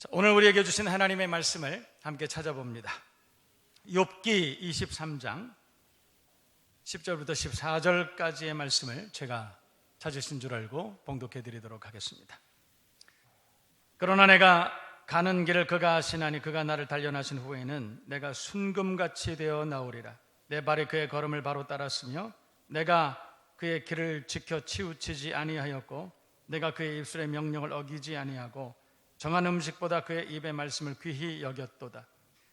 오늘 우리에게 주신 하나님의 말씀을 함께 찾아봅니다. 욥기 23장 10절부터 14절까지의 말씀을 제가 찾으신 줄 알고 봉독해 드리도록 하겠습니다. 그러나 내가 가는 길을 그가 아시나니 그가 나를 단련하신 후에는 내가 순금같이 되어 나오리라. 내 발이 그의 걸음을 바로 따랐으며 내가 그의 길을 지켜 치우치지 아니하였고 내가 그의 입술의 명령을 어기지 아니하고 정한 음식보다 그의 입의 말씀을 귀히 여겼도다.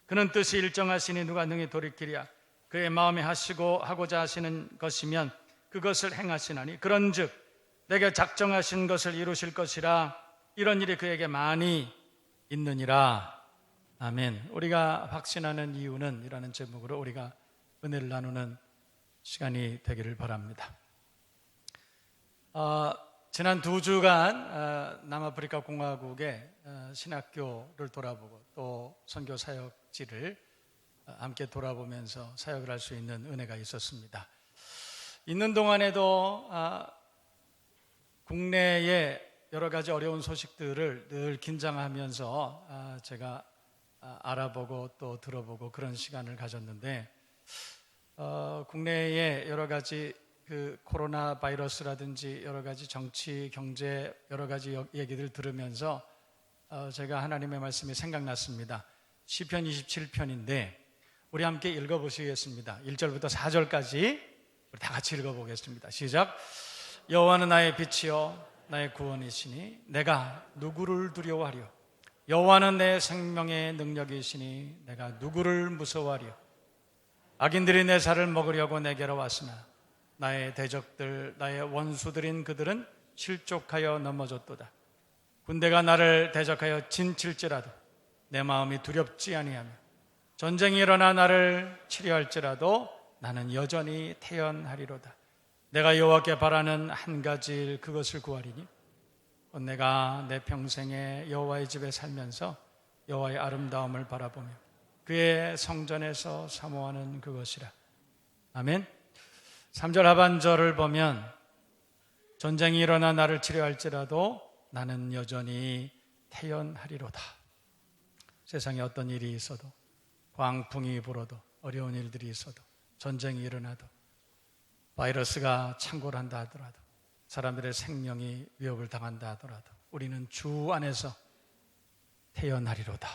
그는 뜻이 일정하시니 누가 능히 돌이키랴. 그의 마음에 하시고 하고자 하시는 것이면 그것을 행하시나니 그런즉 내게 작정하신 것을 이루실 것이라. 이런 일이 그에게 많이 있느니라. 아멘. 우리가 확신하는 이유는 이라는 제목으로 우리가 은혜를 나누는 시간이 되기를 바랍니다. 지난 2주간 남아프리카 공화국의 신학교를 돌아보고 또 선교 사역지를 함께 돌아보면서 사역을 할 수 있는 은혜가 있었습니다. 있는 동안에도 국내의 여러 가지 어려운 소식들을 늘 긴장하면서 제가 알아보고 또 들어보고 그런 시간을 가졌는데 국내의 여러 가지 그 코로나 바이러스라든지 여러 가지 정치, 경제 여러 가지 얘기들 들으면서 제가 하나님의 말씀이 생각났습니다. 시편 27편인데 우리 함께 읽어보시겠습니다. 1절부터 4절까지 우리 다 같이 읽어보겠습니다. 시작. 여호와는 나의 빛이요 나의 구원이시니 내가 누구를 두려워하리요. 여호와는 내 생명의 능력이시니 내가 누구를 무서워하리요. 악인들이 내 살을 먹으려고 내게로 왔으나 나의 대적들, 나의 원수들인 그들은 실족하여 넘어졌도다. 군대가 나를 대적하여 진칠지라도 내 마음이 두렵지 아니하며 전쟁이 일어나 나를 치려할지라도 나는 여전히 태연하리로다. 내가 여호와께 바라는 한 가지 일 그것을 구하리니 내가 내 평생에 여호와의 집에 살면서 여호와의 아름다움을 바라보며 그의 성전에서 사모하는 그것이라. 아멘. 3절 하반절을 보면 전쟁이 일어나 나를 치려할지라도 나는 여전히 태연하리로다. 세상에 어떤 일이 있어도 광풍이 불어도 어려운 일들이 있어도 전쟁이 일어나도 바이러스가 창궐한다 하더라도 사람들의 생명이 위협을 당한다 하더라도 우리는 주 안에서 태연하리로다.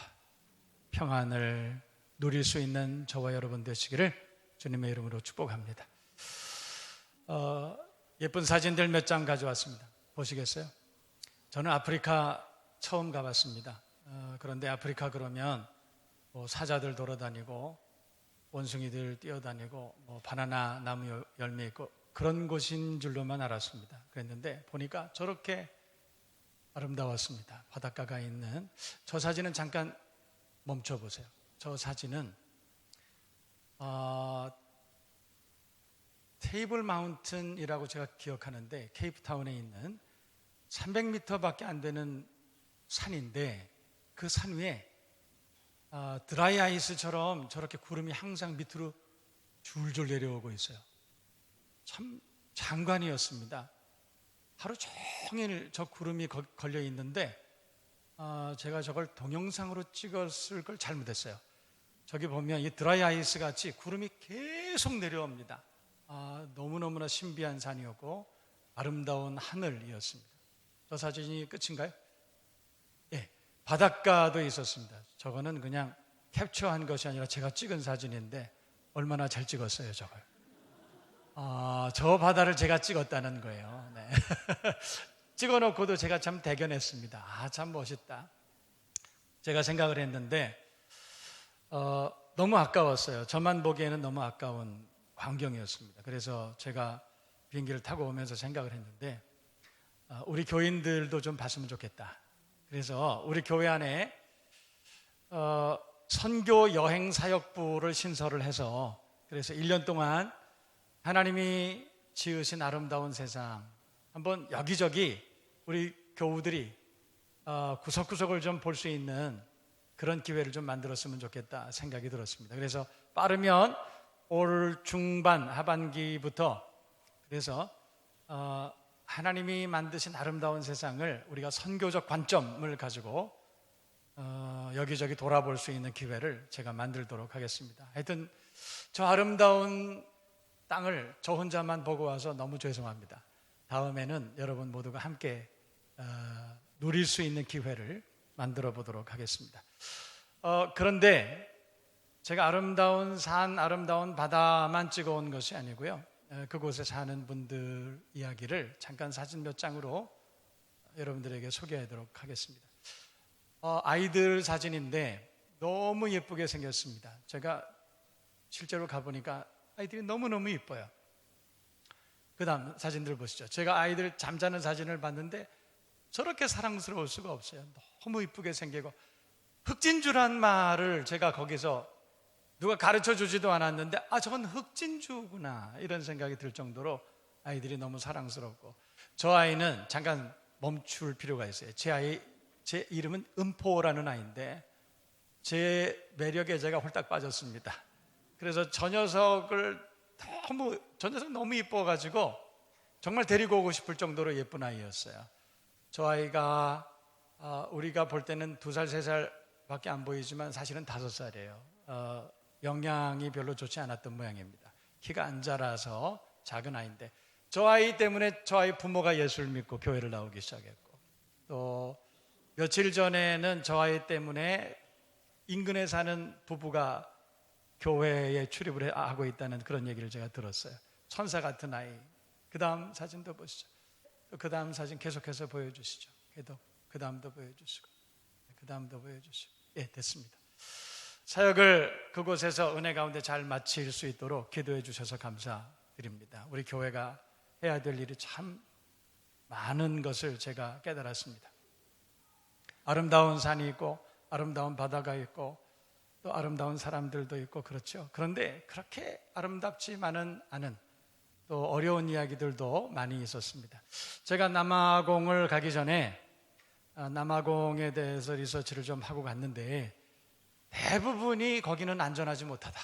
평안을 누릴 수 있는 저와 여러분 되시기를 주님의 이름으로 축복합니다. 예쁜 사진들 몇 장 가져왔습니다. 보시겠어요? 저는 아프리카 처음 가봤습니다. 그런데 아프리카 그러면 뭐 사자들 돌아다니고 원숭이들 뛰어다니고 뭐 바나나 나무 열매 있고 그런 곳인 줄로만 알았습니다. 그랬는데 보니까 저렇게 아름다웠습니다. 바닷가가 있는 저 사진은 잠깐 멈춰보세요. 저 사진은 테이블 마운틴이라고 제가 기억하는데 케이프타운에 있는 300m밖에 안 되는 산인데 그 산 위에 드라이 아이스처럼 저렇게 구름이 항상 밑으로 줄줄 내려오고 있어요. 참 장관이었습니다. 하루 종일 저 구름이 걸려 있는데 제가 저걸 동영상으로 찍었을 걸 잘못했어요. 저기 보면 이 드라이 아이스 같이 구름이 계속 내려옵니다. 너무너무나 신비한 산이었고 아름다운 하늘이었습니다. 저 사진이 끝인가요? 예, 바닷가도 있었습니다. 저거는 그냥 캡처한 것이 아니라 제가 찍은 사진인데 얼마나 잘 찍었어요, 저걸. 저 바다를 제가 찍었다는 거예요. 네. 찍어놓고도 제가 참 대견했습니다. 참 멋있다. 제가 생각을 했는데 너무 아까웠어요. 저만 보기에는 너무 아까운 광경이었습니다. 그래서 제가 비행기를 타고 오면서 생각을 했는데 우리 교인들도 좀 봤으면 좋겠다. 그래서 우리 교회 안에 선교 여행 사역부를 신설을 해서 그래서 1년 동안 하나님이 지으신 아름다운 세상 한번 여기저기 우리 교우들이 구석구석을 좀 볼 수 있는 그런 기회를 좀 만들었으면 좋겠다 생각이 들었습니다. 그래서 빠르면 올 중반 하반기부터 그래서 하나님이 만드신 아름다운 세상을 우리가 선교적 관점을 가지고 여기저기 돌아볼 수 있는 기회를 제가 만들도록 하겠습니다. 하여튼 저 아름다운 땅을 저 혼자만 보고 와서 너무 죄송합니다. 다음에는 여러분 모두가 함께 누릴 수 있는 기회를 만들어 보도록 하겠습니다. 그런데 제가 아름다운 산, 아름다운 바다만 찍어온 것이 아니고요. 그곳에 사는 분들 이야기를 잠깐 사진 몇 장으로 여러분들에게 소개하도록 하겠습니다. 아이들 사진인데 너무 예쁘게 생겼습니다. 제가 실제로 가보니까 아이들이 너무너무 예뻐요. 그 다음 사진들 보시죠. 제가 아이들 잠자는 사진을 봤는데 저렇게 사랑스러울 수가 없어요. 너무 예쁘게 생기고, 흑진주란 말을 제가 거기서 누가 가르쳐 주지도 않았는데 저건 흑진주구나 이런 생각이 들 정도로 아이들이 너무 사랑스럽고, 저 아이는 잠깐 멈출 필요가 있어요. 제 이름은 은포라는 아이인데 제 매력에 제가 홀딱 빠졌습니다. 그래서 저 녀석을 너무 이뻐가지고 정말 데리고 오고 싶을 정도로 예쁜 아이였어요. 저 아이가 우리가 볼 때는 2살, 3살밖에 안 보이지만 사실은 5살이에요. 영양이 별로 좋지 않았던 모양입니다. 키가 안 자라서 작은 아이인데, 저 아이 때문에 저 아이 부모가 예수를 믿고 교회를 나오기 시작했고, 또 며칠 전에는 저 아이 때문에 인근에 사는 부부가 교회에 출입을 하고 있다는 그런 얘기를 제가 들었어요. 천사 같은 아이. 그 다음 사진도 보시죠. 그 다음 사진 계속해서 보여주시죠. 그 다음도 보여주시고, 그 다음도 보여주시고. 예, 됐습니다. 사역을 그곳에서 은혜 가운데 잘 마칠 수 있도록 기도해 주셔서 감사드립니다. 우리 교회가 해야 될 일이 참 많은 것을 제가 깨달았습니다. 아름다운 산이 있고 아름다운 바다가 있고 또 아름다운 사람들도 있고 그렇죠. 그런데 그렇게 아름답지만은 않은 또 어려운 이야기들도 많이 있었습니다. 제가 남아공을 가기 전에 남아공에 대해서 리서치를 좀 하고 갔는데 대부분이 거기는 안전하지 못하다,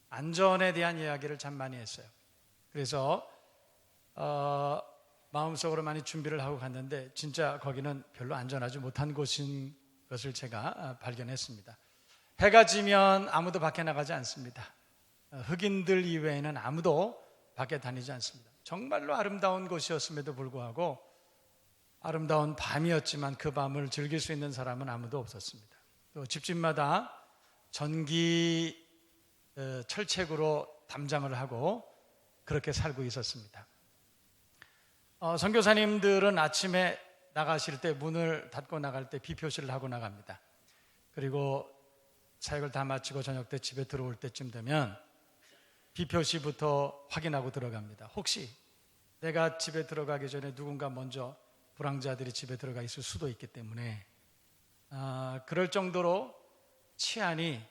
안전에 대한 이야기를 참 많이 했어요. 그래서 마음속으로 많이 준비를 하고 갔는데 진짜 거기는 별로 안전하지 못한 곳인 것을 제가 발견했습니다. 해가 지면 아무도 밖에 나가지 않습니다. 흑인들 이외에는 아무도 밖에 다니지 않습니다. 정말로 아름다운 곳이었음에도 불구하고 아름다운 밤이었지만 그 밤을 즐길 수 있는 사람은 아무도 없었습니다. 또 집집마다 전기 철책으로 담장을 하고 그렇게 살고 있었습니다. 선교사님들은 아침에 나가실 때 문을 닫고 나갈 때 비표시를 하고 나갑니다. 그리고 사역을 다 마치고 저녁 때 집에 들어올 때쯤 되면 비표시부터 확인하고 들어갑니다. 혹시 내가 집에 들어가기 전에 누군가 먼저 불황자들이 집에 들어가 있을 수도 있기 때문에 그럴 정도로 치안이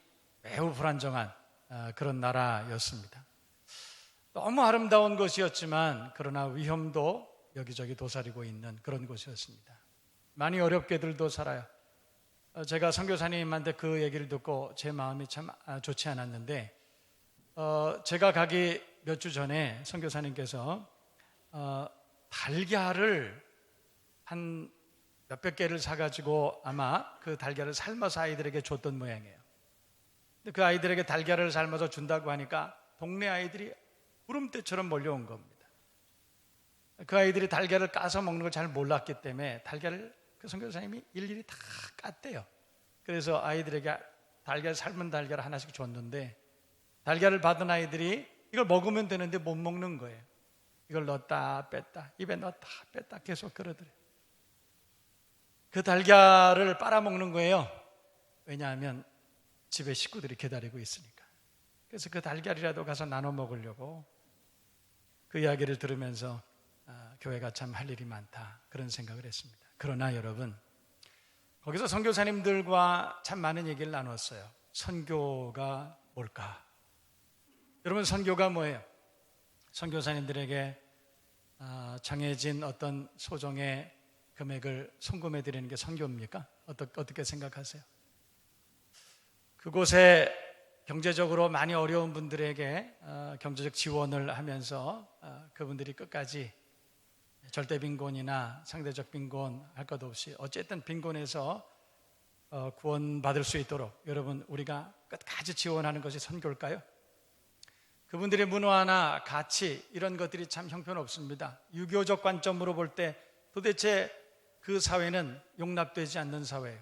매우 불안정한 그런 나라였습니다. 너무 아름다운 곳이었지만 그러나 위험도 여기저기 도사리고 있는 그런 곳이었습니다. 많이 어렵게들도 살아요. 제가 선교사님한테 그 얘기를 듣고 제 마음이 참 좋지 않았는데, 제가 가기 몇 주 전에 선교사님께서 달걀을 한 몇백 개를 사가지고 아마 그 달걀을 삶아서 아이들에게 줬던 모양이에요. 근데 그 아이들에게 달걀을 삶아서 준다고 하니까 동네 아이들이 구름대처럼 몰려온 겁니다. 그 아이들이 달걀을 까서 먹는 걸 잘 몰랐기 때문에 달걀을 그 선교사님이 일일이 다 깠대요. 그래서 아이들에게 삶은 달걀을 하나씩 줬는데, 달걀을 받은 아이들이 이걸 먹으면 되는데 못 먹는 거예요. 이걸 넣었다 뺐다, 입에 넣었다 뺐다 계속 그러더래요. 그 달걀을 빨아먹는 거예요. 왜냐하면 집에 식구들이 기다리고 있으니까. 그래서 그 달걀이라도 가서 나눠 먹으려고 그 이야기를 들으면서 교회가 참 할 일이 많다 그런 생각을 했습니다. 그러나 여러분, 거기서 선교사님들과 참 많은 얘기를 나눴어요. 선교가 뭘까? 여러분, 선교가 뭐예요? 선교사님들에게 정해진 어떤 소정의 금액을 송금해 드리는 게 선교입니까? 어떻게 생각하세요? 그곳에 경제적으로 많이 어려운 분들에게 경제적 지원을 하면서 그분들이 끝까지 절대 빈곤이나 상대적 빈곤 할 것 없이 어쨌든 빈곤에서 구원받을 수 있도록 여러분 우리가 끝까지 지원하는 것이 선교일까요? 그분들의 문화나 가치 이런 것들이 참 형편없습니다. 유교적 관점으로 볼 때 도대체 그 사회는 용납되지 않는 사회예요.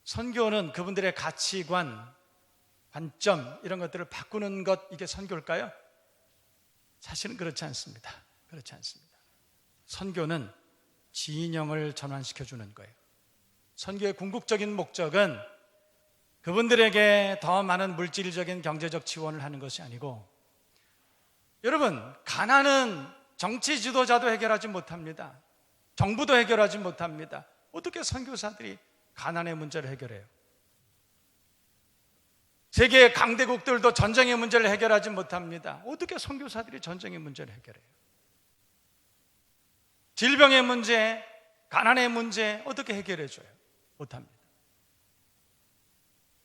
선교는 그분들의 가치관, 관점 이런 것들을 바꾸는 것, 이게 선교일까요? 사실은 그렇지 않습니다. 그렇지 않습니다. 선교는 진영을 전환시켜주는 거예요. 선교의 궁극적인 목적은 그분들에게 더 많은 물질적인 경제적 지원을 하는 것이 아니고, 여러분, 가난은 정치 지도자도 해결하지 못합니다. 정부도 해결하지 못합니다. 어떻게 선교사들이 가난의 문제를 해결해요? 세계 강대국들도 전쟁의 문제를 해결하지 못합니다. 어떻게 선교사들이 전쟁의 문제를 해결해요? 질병의 문제, 가난의 문제 어떻게 해결해줘요? 못합니다.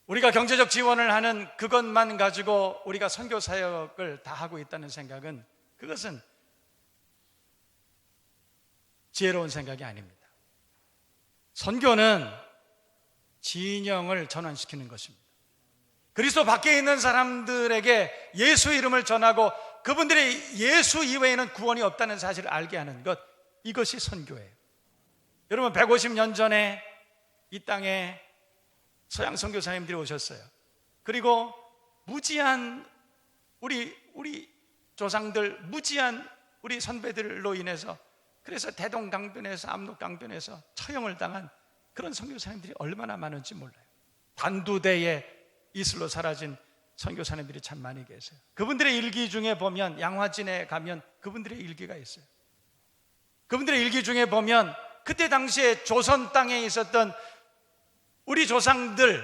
우리가 경제적 지원을 하는 그것만 가지고 우리가 선교 사역을 다 하고 있다는 생각은, 그것은 지혜로운 생각이 아닙니다. 선교는 진영을 전환시키는 것입니다. 그리스도 밖에 있는 사람들에게 예수 이름을 전하고 그분들의 예수 이외에는 구원이 없다는 사실을 알게 하는 것, 이것이 선교예요. 여러분, 150년 전에 이 땅에 서양 선교사님들이 오셨어요. 그리고 무지한 우리 조상들, 무지한 우리 선배들로 인해서, 그래서 대동강변에서 압록강변에서 처형을 당한 그런 선교사님들이 얼마나 많은지 몰라요. 단두대에 이슬로 사라진 선교사님들이 참 많이 계세요. 그분들의 일기 중에 보면, 양화진에 가면 그분들의 일기가 있어요. 그분들의 일기 중에 보면 그때 당시에 조선 땅에 있었던 우리 조상들,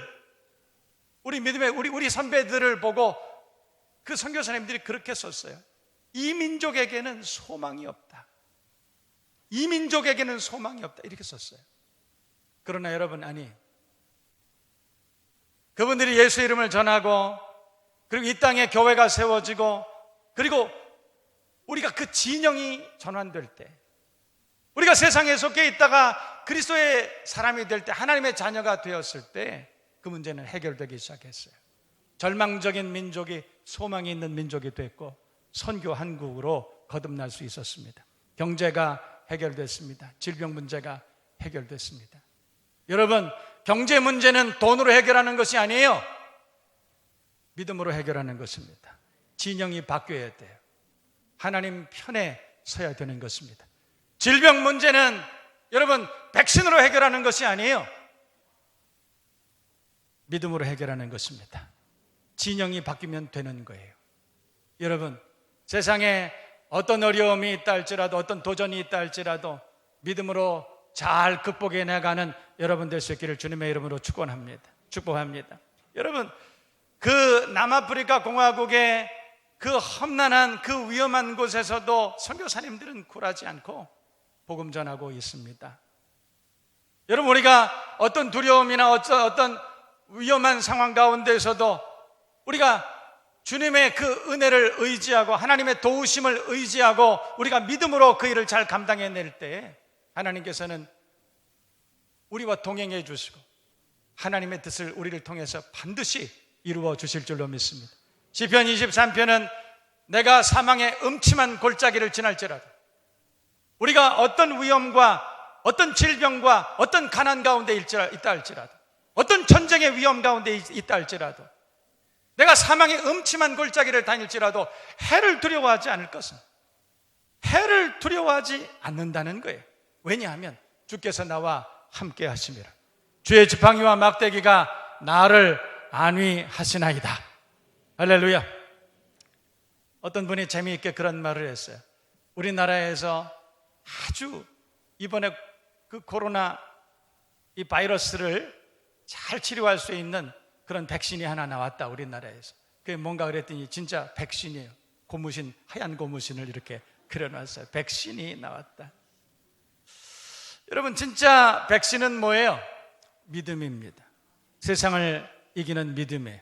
우리 믿음의 우리 선배들을 보고 그 선교사님들이 그렇게 썼어요. 이 민족에게는 소망이 없다. 이 민족에게는 소망이 없다. 이렇게 썼어요. 그러나 여러분, 아니, 그분들이 예수 이름을 전하고, 그리고 이 땅에 교회가 세워지고, 그리고 우리가 그 진영이 전환될 때, 우리가 세상에 속해 있다가 그리스도의 사람이 될 때, 하나님의 자녀가 되었을 때 그 문제는 해결되기 시작했어요. 절망적인 민족이 소망이 있는 민족이 됐고, 선교 한국으로 거듭날 수 있었습니다. 경제가 해결됐습니다. 질병 문제가 해결됐습니다. 여러분, 경제 문제는 돈으로 해결하는 것이 아니에요. 믿음으로 해결하는 것입니다. 진영이 바뀌어야 돼요. 하나님 편에 서야 되는 것입니다. 질병 문제는 여러분, 백신으로 해결하는 것이 아니에요. 믿음으로 해결하는 것입니다. 진영이 바뀌면 되는 거예요. 여러분, 세상에 어떤 어려움이 있다 할지라도, 어떤 도전이 있다 할지라도 믿음으로 잘 극복해 나가는 여러분 될 수 있기를 주님의 이름으로 축복합니다. 여러분, 그 남아프리카 공화국의 그 험난한 그 위험한 곳에서도 선교사님들은 굴하지 않고 복음 전하고 있습니다. 여러분, 우리가 어떤 두려움이나 어떤 위험한 상황 가운데에서도 우리가 주님의 그 은혜를 의지하고 하나님의 도우심을 의지하고 우리가 믿음으로 그 일을 잘 감당해낼 때 하나님께서는 우리와 동행해 주시고 하나님의 뜻을 우리를 통해서 반드시 이루어 주실 줄로 믿습니다. 시편 23편은 내가 사망의 음침한 골짜기를 지날지라도, 우리가 어떤 위험과 어떤 질병과 어떤 가난 가운데 있다 할지라도, 어떤 전쟁의 위험 가운데 있다 할지라도, 내가 사망의 음침한 골짜기를 다닐지라도 해를 두려워하지 않을 것은, 해를 두려워하지 않는다는 거예요. 왜냐하면 주께서 나와 함께 하심이라. 주의 지팡이와 막대기가 나를 안위하시나이다. 할렐루야. 어떤 분이 재미있게 그런 말을 했어요. 우리나라에서 아주 이번에 그 코로나 이 바이러스를 잘 치료할 수 있는 그런 백신이 하나 나왔다, 우리나라에서. 그게 뭔가 그랬더니 진짜 백신이에요. 고무신, 하얀 고무신을 이렇게 그려놨어요. 백신이 나왔다. 여러분, 진짜 백신은 뭐예요? 믿음입니다. 세상을 이기는 믿음이에요.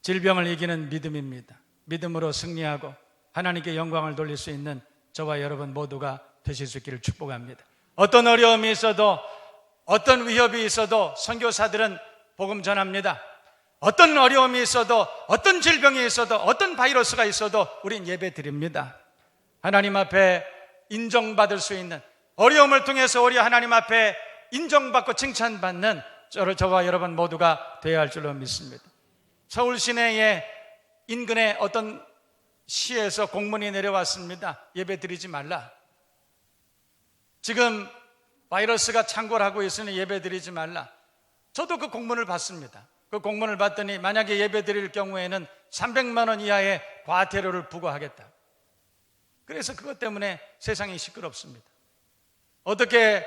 질병을 이기는 믿음입니다. 믿음으로 승리하고 하나님께 영광을 돌릴 수 있는 저와 여러분 모두가 되실 수 있기를 축복합니다. 어떤 어려움이 있어도 어떤 위협이 있어도 선교사들은 복음 전합니다. 어떤 어려움이 있어도, 어떤 질병이 있어도, 어떤 바이러스가 있어도 우린 예배 드립니다. 하나님 앞에 인정받을 수 있는, 어려움을 통해서 우리 하나님 앞에 인정받고 칭찬받는 저와 여러분 모두가 되어야 할 줄로 믿습니다. 서울 시내의 인근의 어떤 시에서 공문이 내려왔습니다. 예배 드리지 말라. 지금 바이러스가 창궐하고 있으니 예배 드리지 말라. 저도 그 공문을 받습니다. 그 공문을 받더니 만약에 예배 드릴 경우에는 300만 원 이하의 과태료를 부과하겠다. 그래서 그것 때문에 세상이 시끄럽습니다. 어떻게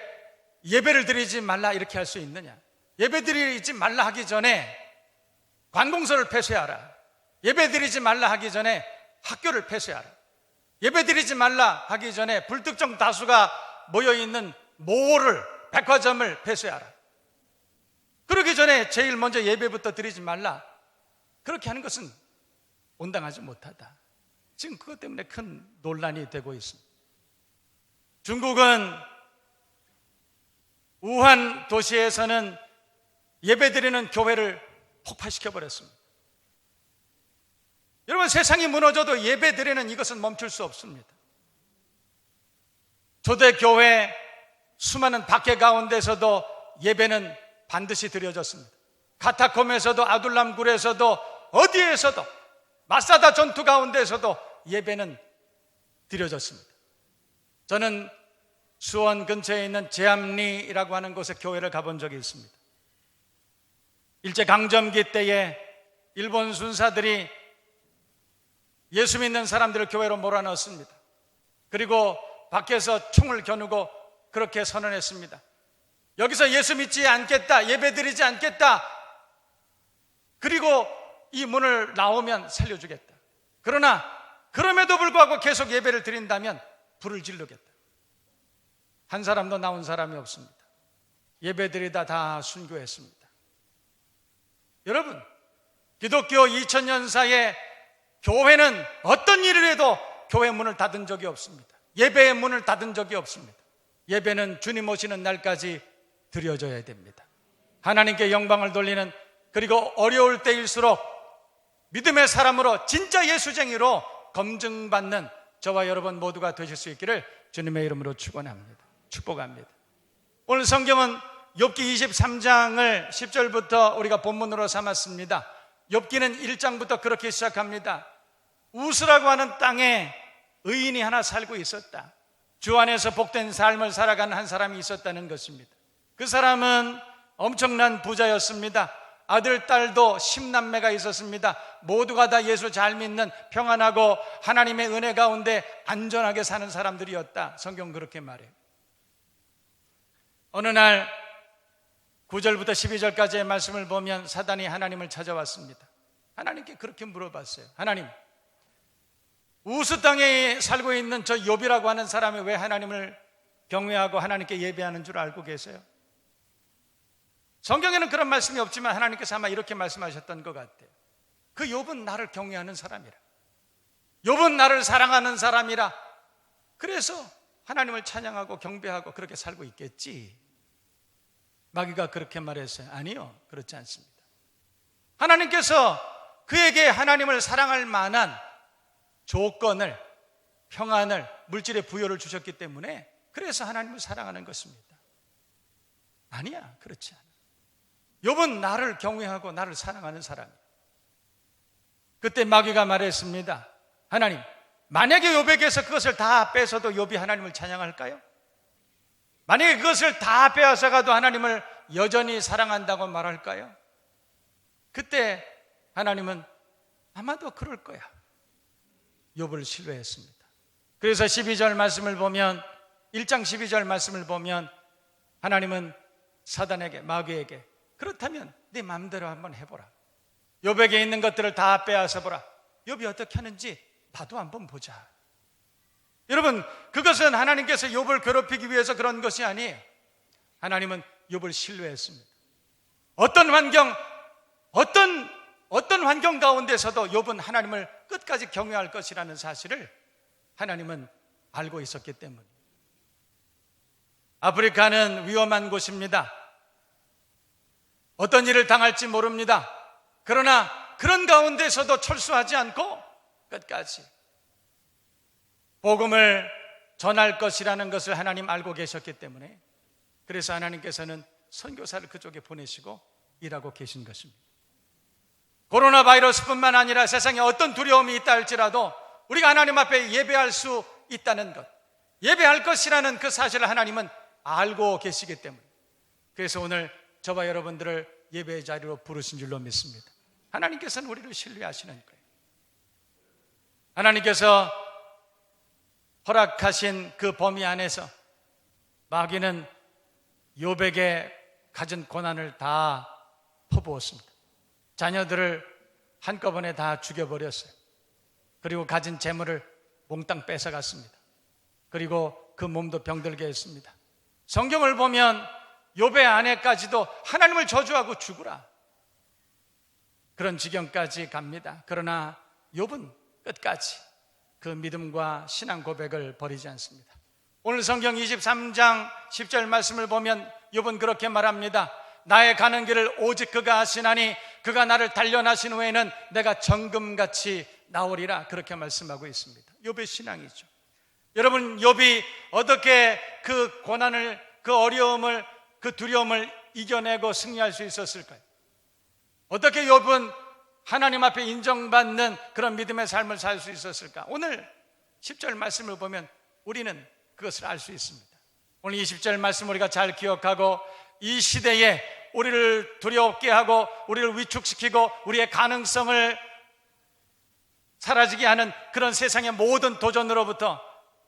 예배를 드리지 말라 이렇게 할 수 있느냐? 예배 드리지 말라 하기 전에 관공서를 폐쇄하라. 예배 드리지 말라 하기 전에 학교를 폐쇄하라. 예배 드리지 말라 하기 전에 불특정 다수가 모여있는 몰을, 백화점을 폐쇄하라. 그러기 전에 제일 먼저 예배부터 드리지 말라. 그렇게 하는 것은 온당하지 못하다. 지금 그것 때문에 큰 논란이 되고 있습니다. 중국은 우한 도시에서는 예배드리는 교회를 폭파시켜버렸습니다. 여러분, 세상이 무너져도 예배드리는 이것은 멈출 수 없습니다. 초대교회 수많은 박해 가운데서도 예배는 반드시 드려졌습니다. 카타콤에서도, 아둘람굴에서도, 어디에서도, 마사다 전투 가운데서도 예배는 드려졌습니다. 저는 수원 근처에 있는 제암리라고 하는 곳에 교회를 가본 적이 있습니다. 일제강점기 때에 일본 군사들이 예수 믿는 사람들을 교회로 몰아넣었습니다. 그리고 밖에서 총을 겨누고 그렇게 선언했습니다. 여기서 예수 믿지 않겠다, 예배 드리지 않겠다, 그리고 이 문을 나오면 살려주겠다. 그러나 그럼에도 불구하고 계속 예배를 드린다면 불을 지르겠다. 한 사람도 나온 사람이 없습니다. 예배 드리다 다 순교했습니다. 여러분, 기독교 2000년사의 교회는 어떤 일을 해도 교회 문을 닫은 적이 없습니다. 예배의 문을 닫은 적이 없습니다. 예배는 주님 오시는 날까지 드려져야 됩니다. 하나님께 영광을 돌리는, 그리고 어려울 때일수록 믿음의 사람으로, 진짜 예수쟁이로 검증받는 저와 여러분 모두가 되실 수 있기를 주님의 이름으로 축원합니다. 축복합니다. 오늘 성경은 욥기 23장을 10절부터 우리가 본문으로 삼았습니다. 욥기는 1장부터 그렇게 시작합니다. 우스라고 하는 땅에 의인이 하나 살고 있었다. 주 안에서 복된 삶을 살아가는 한 사람이 있었다는 것입니다. 그 사람은 엄청난 부자였습니다. 아들, 딸도 10남매가 있었습니다. 모두가 다 예수 잘 믿는, 평안하고 하나님의 은혜 가운데 안전하게 사는 사람들이었다. 성경 그렇게 말해요. 어느 날 9절부터 12절까지의 말씀을 보면 사단이 하나님을 찾아왔습니다. 하나님께 그렇게 물어봤어요. 하나님, 우스 땅에 살고 있는 저 욥이라고 하는 사람이 왜 하나님을 경외하고 하나님께 예배하는 줄 알고 계세요? 성경에는 그런 말씀이 없지만 하나님께서 아마 이렇게 말씀하셨던 것 같아요. 그 욥은 나를 경외하는 사람이라, 욥은 나를 사랑하는 사람이라, 그래서 하나님을 찬양하고 경배하고 그렇게 살고 있겠지. 마귀가 그렇게 말했어요. 아니요, 그렇지 않습니다. 하나님께서 그에게 하나님을 사랑할 만한 조건을, 평안을, 물질의 부여를 주셨기 때문에 그래서 하나님을 사랑하는 것입니다. 아니야, 그렇지 않아. 욥은 나를 경외하고 나를 사랑하는 사람이에요. 그때 마귀가 말했습니다. 하나님, 만약에 욥에게서 그것을 다 뺏어도 욥이 하나님을 찬양할까요? 만약에 그것을 다 빼앗아가도 하나님을 여전히 사랑한다고 말할까요? 그때 하나님은 아마도 그럴 거야. 욥을 신뢰했습니다. 그래서 12절 말씀을 보면, 1장 12절 말씀을 보면 하나님은 사단에게, 마귀에게, 그렇다면 네 마음대로 한번 해보라. 욥에게 있는 것들을 다 빼앗아보라. 욥이 어떻게 하는지 나도 한번 보자. 여러분, 그것은 하나님께서 욥을 괴롭히기 위해서 그런 것이 아니에요. 하나님은 욥을 신뢰했습니다. 어떤 환경 가운데서도 욥은 하나님을 끝까지 경외할 것이라는 사실을 하나님은 알고 있었기 때문에. 아프리카는 위험한 곳입니다. 어떤 일을 당할지 모릅니다. 그러나 그런 가운데서도 철수하지 않고 끝까지 복음을 전할 것이라는 것을 하나님 알고 계셨기 때문에, 그래서 하나님께서는 선교사를 그쪽에 보내시고 일하고 계신 것입니다. 코로나 바이러스뿐만 아니라 세상에 어떤 두려움이 있다 할지라도 우리가 하나님 앞에 예배할 수 있다는 것, 예배할 것이라는 그 사실을 하나님은 알고 계시기 때문에, 그래서 오늘 저와 여러분들을 예배의 자리로 부르신 줄로 믿습니다. 하나님께서는 우리를 신뢰하시는 거예요. 하나님께서 허락하신 그 범위 안에서 마귀는 욥에게 가진 고난을 다 퍼부었습니다. 자녀들을 한꺼번에 다 죽여버렸어요. 그리고 가진 재물을 몽땅 뺏어갔습니다. 그리고 그 몸도 병들게 했습니다. 성경을 보면 욥의 아내까지도 하나님을 저주하고 죽으라, 그런 지경까지 갑니다. 그러나 욥은 끝까지 그 믿음과 신앙 고백을 버리지 않습니다. 오늘 성경 23장 10절 말씀을 보면 욥은 그렇게 말합니다. 나의 가는 길을 오직 그가 하시나니 그가 나를 단련하신 후에는 내가 정금같이 나오리라, 그렇게 말씀하고 있습니다. 욥의 신앙이죠. 여러분, 욥이 어떻게 그 고난을, 그 어려움을, 그 두려움을 이겨내고 승리할 수 있었을까요? 어떻게 욥은 하나님 앞에 인정받는 그런 믿음의 삶을 살 수 있었을까? 오늘 10절 말씀을 보면 우리는 그것을 알 수 있습니다. 오늘 20절 말씀 우리가 잘 기억하고, 이 시대에 우리를 두렵게 하고 우리를 위축시키고 우리의 가능성을 사라지게 하는 그런 세상의 모든 도전으로부터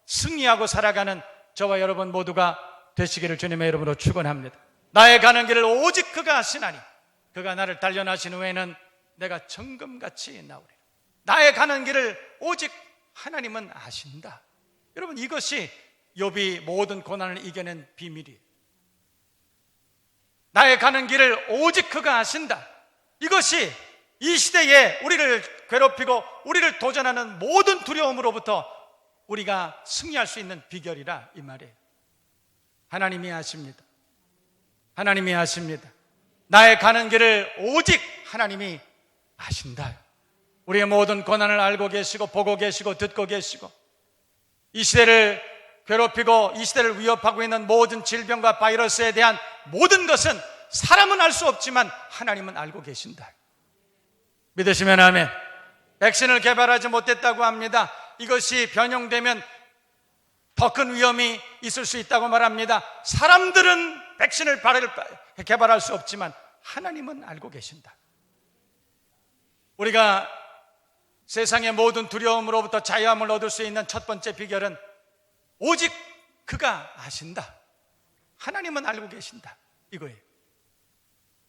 승리하고 살아가는 저와 여러분 모두가 되시기를 주님의 이름으로 축원합니다. 나의 가는 길을 오직 그가 하시나니 그가 나를 단련하신 후에는 내가 정금같이 나오리라. 나의 가는 길을 오직 하나님은 아신다. 여러분, 이것이 욥이 모든 고난을 이겨낸 비밀이에요. 나의 가는 길을 오직 그가 아신다. 이것이 이 시대에 우리를 괴롭히고 우리를 도전하는 모든 두려움으로부터 우리가 승리할 수 있는 비결이라, 이 말이에요. 하나님이 아십니다. 하나님이 아십니다. 나의 가는 길을 오직 하나님이 아신다. 우리의 모든 고난을 알고 계시고 보고 계시고 듣고 계시고, 이 시대를 괴롭히고 이 시대를 위협하고 있는 모든 질병과 바이러스에 대한 모든 것은 사람은 알 수 없지만 하나님은 알고 계신다. 믿으시면 아멘. 백신을 개발하지 못했다고 합니다. 이것이 변형되면 더 큰 위험이 있을 수 있다고 말합니다. 사람들은 백신을 개발할 수 없지만 하나님은 알고 계신다. 우리가 세상의 모든 두려움으로부터 자유함을 얻을 수 있는 첫 번째 비결은 오직 그가 아신다. 하나님은 알고 계신다, 이거예요.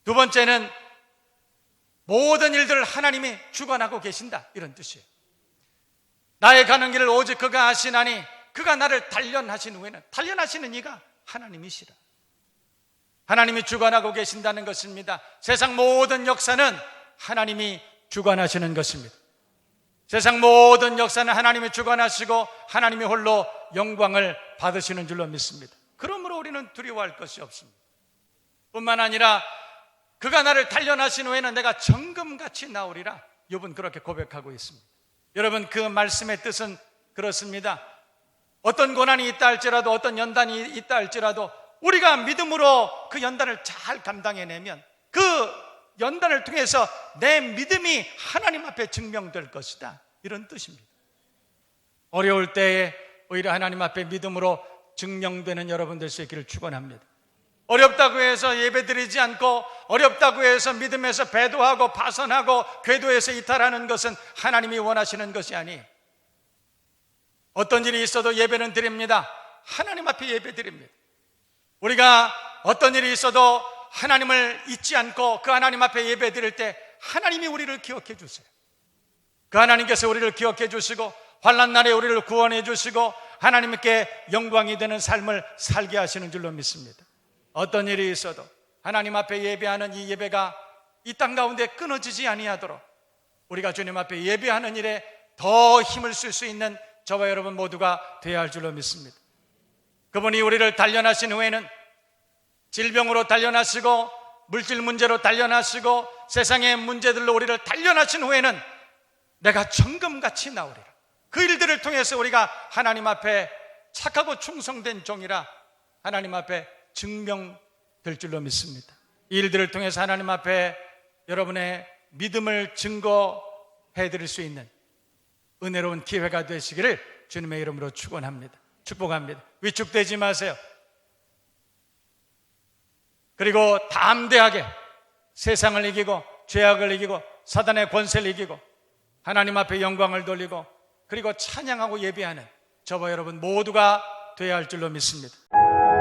두 번째는 모든 일들을 하나님이 주관하고 계신다, 이런 뜻이에요. 나의 가는 길을 오직 그가 아시나니 그가 나를 단련하신 후에는, 단련하시는 이가 하나님이시라. 하나님이 주관하고 계신다는 것입니다. 세상 모든 역사는 하나님이 주관하시는 것입니다. 세상 모든 역사는 하나님이 주관하시고 하나님이 홀로 영광을 받으시는 줄로 믿습니다. 그러므로 우리는 두려워할 것이 없습니다. 뿐만 아니라 그가 나를 단련하신 후에는 내가 정금같이 나오리라, 욥은 그렇게 고백하고 있습니다. 여러분, 그 말씀의 뜻은 그렇습니다. 어떤 고난이 있다 할지라도, 어떤 연단이 있다 할지라도 우리가 믿음으로 그 연단을 잘 감당해내면 그 연단을 통해서 내 믿음이 하나님 앞에 증명될 것이다, 이런 뜻입니다. 어려울 때에 오히려 하나님 앞에 믿음으로 증명되는 여러분 될 수 있기를 축원합니다. 어렵다고 해서 예배드리지 않고, 어렵다고 해서 믿음에서 배도하고 파선하고 궤도에서 이탈하는 것은 하나님이 원하시는 것이 아니에요. 어떤 일이 있어도 예배는 드립니다. 하나님 앞에 예배 드립니다. 우리가 어떤 일이 있어도 하나님을 잊지 않고 그 하나님 앞에 예배 드릴 때 하나님이 우리를 기억해 주세요. 그 하나님께서 우리를 기억해 주시고 환난 날에 우리를 구원해 주시고 하나님께 영광이 되는 삶을 살게 하시는 줄로 믿습니다. 어떤 일이 있어도 하나님 앞에 예배하는 이 예배가 이 땅 가운데 끊어지지 아니하도록 우리가 주님 앞에 예배하는 일에 더 힘을 쓸 수 있는 저와 여러분 모두가 되어야 할 줄로 믿습니다. 그분이 우리를 단련하신 후에는, 질병으로 단련하시고 물질 문제로 단련하시고 세상의 문제들로 우리를 단련하신 후에는 내가 정금같이 나오리라. 그 일들을 통해서 우리가 하나님 앞에 착하고 충성된 종이라 하나님 앞에 증명될 줄로 믿습니다. 이 일들을 통해서 하나님 앞에 여러분의 믿음을 증거해 드릴 수 있는 은혜로운 기회가 되시기를 주님의 이름으로 축원합니다. 축복합니다. 위축되지 마세요. 그리고 담대하게 세상을 이기고 죄악을 이기고 사단의 권세를 이기고 하나님 앞에 영광을 돌리고 그리고 찬양하고 예배하는 저와 여러분 모두가 되어야 할 줄로 믿습니다.